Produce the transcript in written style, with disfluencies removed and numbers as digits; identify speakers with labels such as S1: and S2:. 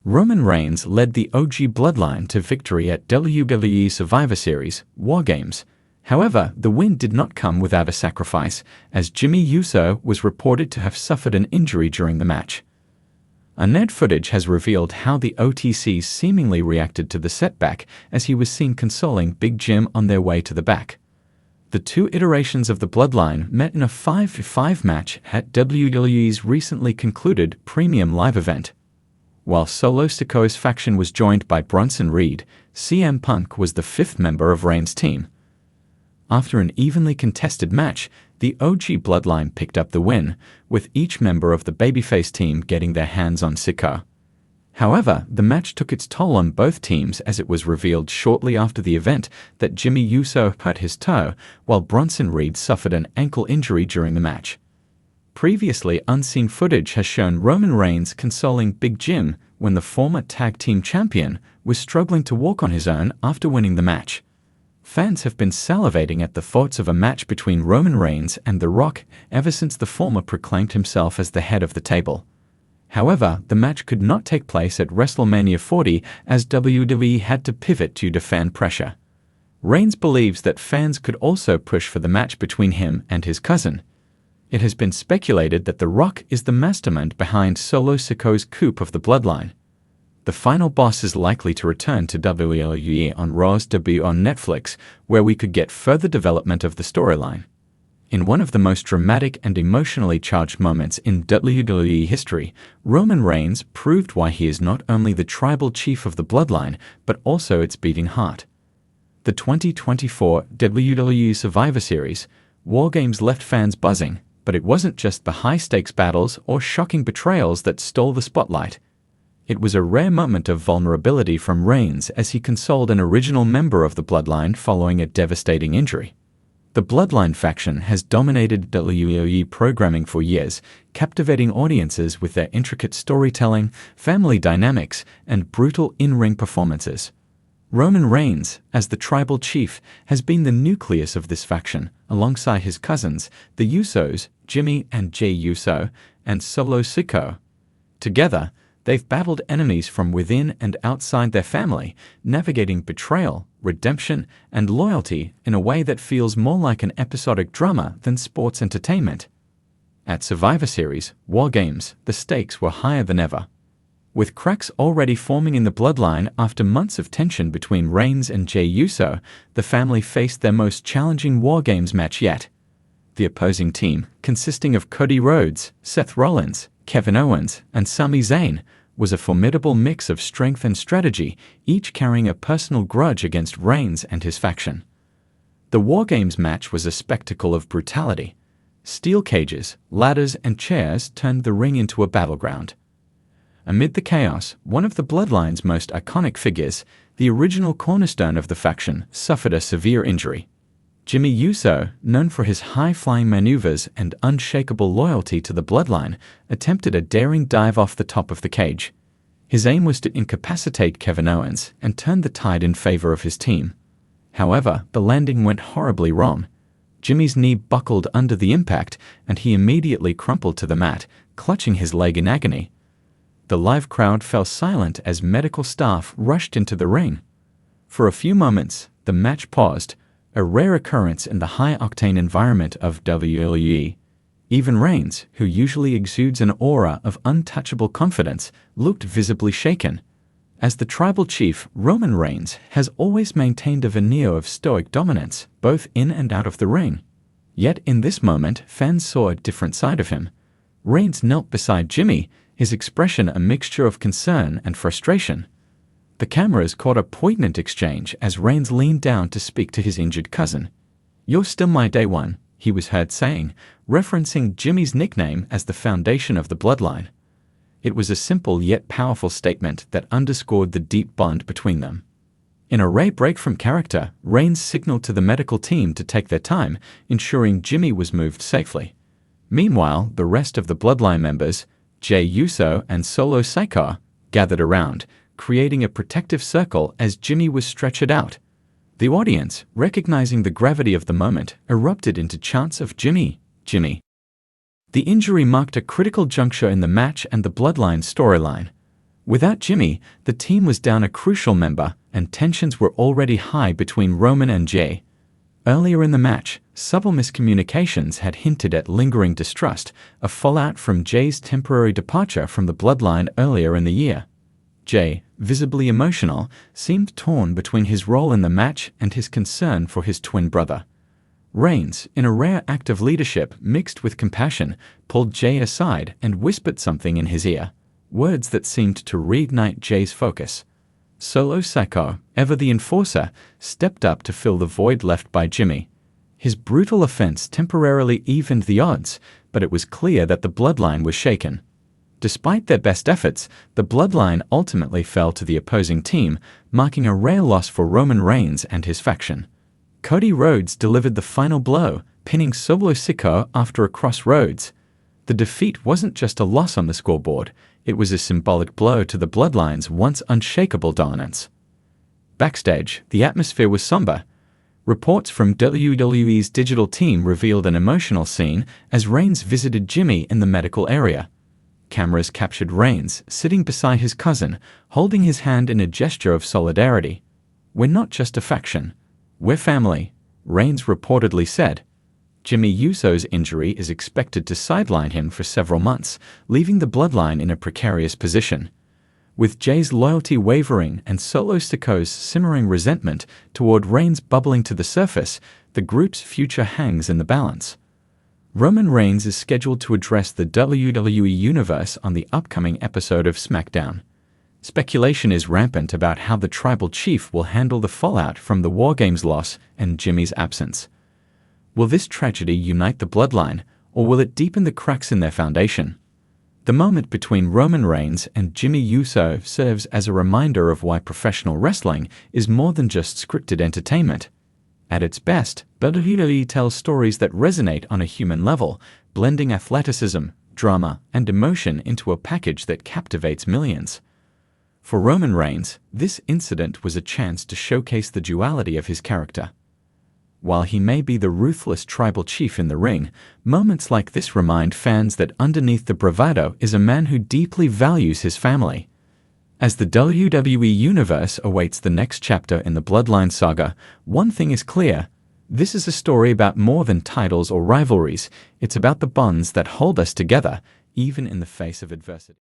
S1: Roman Reigns led the OG Bloodline to victory at WWE Survivor Series War Games. However, the win did not come without a sacrifice, as Jimmy Uso was reported to have suffered an injury during the match. Unedited footage has revealed how the OTC seemingly reacted to the setback as he was seen consoling Big Jim on their way to the back. The two iterations of the Bloodline met in a 5v5 match at WWE's recently concluded Premium Live event. While Solo Sikoa's faction was joined by Bronson Reed, CM Punk was the fifth member of Reigns' team. After an evenly contested match, the OG Bloodline picked up the win, with each member of the babyface team getting their hands on Sikoa. However, the match took its toll on both teams as it was revealed shortly after the event that Jimmy Uso hurt his toe, while Bronson Reed suffered an ankle injury during the match. Previously unseen footage has shown Roman Reigns consoling Big Jim when the former tag team champion was struggling to walk on his own after winning the match. Fans have been salivating at the thoughts of a match between Roman Reigns and The Rock ever since the former proclaimed himself as the head of the table. However, the match could not take place at WrestleMania 40 as WWE had to pivot due to fan pressure. Reigns believes that fans could also push for the match between him and his cousin. It has been speculated that The Rock is the mastermind behind Solo Sikoa's coup of the Bloodline. The final boss is likely to return to WWE on Raw's debut on Netflix, where we could get further development of the storyline. In one of the most dramatic and emotionally charged moments in WWE history, Roman Reigns proved why he is not only the tribal chief of the Bloodline, but also its beating heart. The 2024 WWE Survivor Series War Games left fans buzzing, but it wasn't just the high-stakes battles or shocking betrayals that stole the spotlight. It was a rare moment of vulnerability from Reigns as he consoled an original member of the Bloodline following a devastating injury. The Bloodline faction has dominated WWE programming for years, captivating audiences with their intricate storytelling, family dynamics, and brutal in-ring performances. Roman Reigns, as the tribal chief, has been the nucleus of this faction, alongside his cousins, the Usos, Jimmy and Jey Uso, and Solo Sikoa. Together, they've battled enemies from within and outside their family, navigating betrayal, redemption, and loyalty in a way that feels more like an episodic drama than sports entertainment. At Survivor Series War Games, the stakes were higher than ever. With cracks already forming in the Bloodline after months of tension between Reigns and Jey Uso, the family faced their most challenging War Games match yet. The opposing team, consisting of Cody Rhodes, Seth Rollins, Kevin Owens, and Sami Zayn, was a formidable mix of strength and strategy, each carrying a personal grudge against Reigns and his faction. The War Games match was a spectacle of brutality. Steel cages, ladders, and chairs turned the ring into a battleground. Amid the chaos, one of the Bloodline's most iconic figures, the original cornerstone of the faction, suffered a severe injury. Jimmy Uso, known for his high-flying maneuvers and unshakable loyalty to the Bloodline, attempted a daring dive off the top of the cage. His aim was to incapacitate Kevin Owens and turn the tide in favor of his team. However, the landing went horribly wrong. Jimmy's knee buckled under the impact, and he immediately crumpled to the mat, clutching his leg in agony. The live crowd fell silent as medical staff rushed into the ring. For a few moments, the match paused, a rare occurrence in the high-octane environment of WWE. Even Reigns, who usually exudes an aura of untouchable confidence, looked visibly shaken. As the tribal chief, Roman Reigns has always maintained a veneer of stoic dominance, both in and out of the ring. Yet in this moment, fans saw a different side of him. Reigns knelt beside Jimmy, his expression a mixture of concern and frustration. The cameras caught a poignant exchange as Reigns leaned down to speak to his injured cousin. "You're still my day one," he was heard saying, referencing Jimmy's nickname as the foundation of the Bloodline. It was a simple yet powerful statement that underscored the deep bond between them. In a rare break from character, Reigns signaled to the medical team to take their time, ensuring Jimmy was moved safely. Meanwhile, the rest of the Bloodline members, Jey Uso and Solo Sikoa, gathered around, creating a protective circle as Jimmy was stretchered out. The audience, recognizing the gravity of the moment, erupted into chants of "Jimmy, Jimmy." The injury marked a critical juncture in the match and the Bloodline storyline. Without Jimmy, the team was down a crucial member, and tensions were already high between Roman and Jay. Earlier in the match, subtle miscommunications had hinted at lingering distrust, a fallout from Jay's temporary departure from the bloodline earlier in the year. Jay, visibly emotional, seemed torn between his role in the match and his concern for his twin brother. Reigns, in a rare act of leadership mixed with compassion, pulled Jay aside and whispered something in his ear, words that seemed to reignite Jay's focus. Solo Sikoa, ever the enforcer, stepped up to fill the void left by Jimmy. His brutal offense temporarily evened the odds, but it was clear that the bloodline was shaken. Despite their best efforts, the bloodline ultimately fell to the opposing team, marking a rare loss for Roman Reigns and his faction. Cody Rhodes delivered the final blow, pinning Solo Sikoa after a crossroads. The defeat wasn't just a loss on the scoreboard, it was a symbolic blow to the bloodline's once unshakable dominance. Backstage, the atmosphere was somber. Reports from WWE's digital team revealed an emotional scene as Reigns visited Jimmy in the medical area. Cameras captured Reigns sitting beside his cousin, holding his hand in a gesture of solidarity. "We're not just a faction. We're family," Reigns reportedly said. Jimmy Uso's injury is expected to sideline him for several months, leaving the bloodline in a precarious position. With Jay's loyalty wavering and Solo Sikoa's simmering resentment toward Reigns bubbling to the surface, the group's future hangs in the balance. Roman Reigns is scheduled to address the WWE Universe on the upcoming episode of SmackDown. Speculation is rampant about how the tribal chief will handle the fallout from the War Games loss and Jimmy's absence. Will this tragedy unite the bloodline, or will it deepen the cracks in their foundation? The moment between Roman Reigns and Jimmy Uso serves as a reminder of why professional wrestling is more than just scripted entertainment. At its best, WWE tells stories that resonate on a human level, blending athleticism, drama, and emotion into a package that captivates millions. For Roman Reigns, this incident was a chance to showcase the duality of his character. While he may be the ruthless tribal chief in the ring, moments like this remind fans that underneath the bravado is a man who deeply values his family. As the WWE Universe awaits the next chapter in the Bloodline saga, one thing is clear. This is a story about more than titles or rivalries. It's about the bonds that hold us together, even in the face of adversity.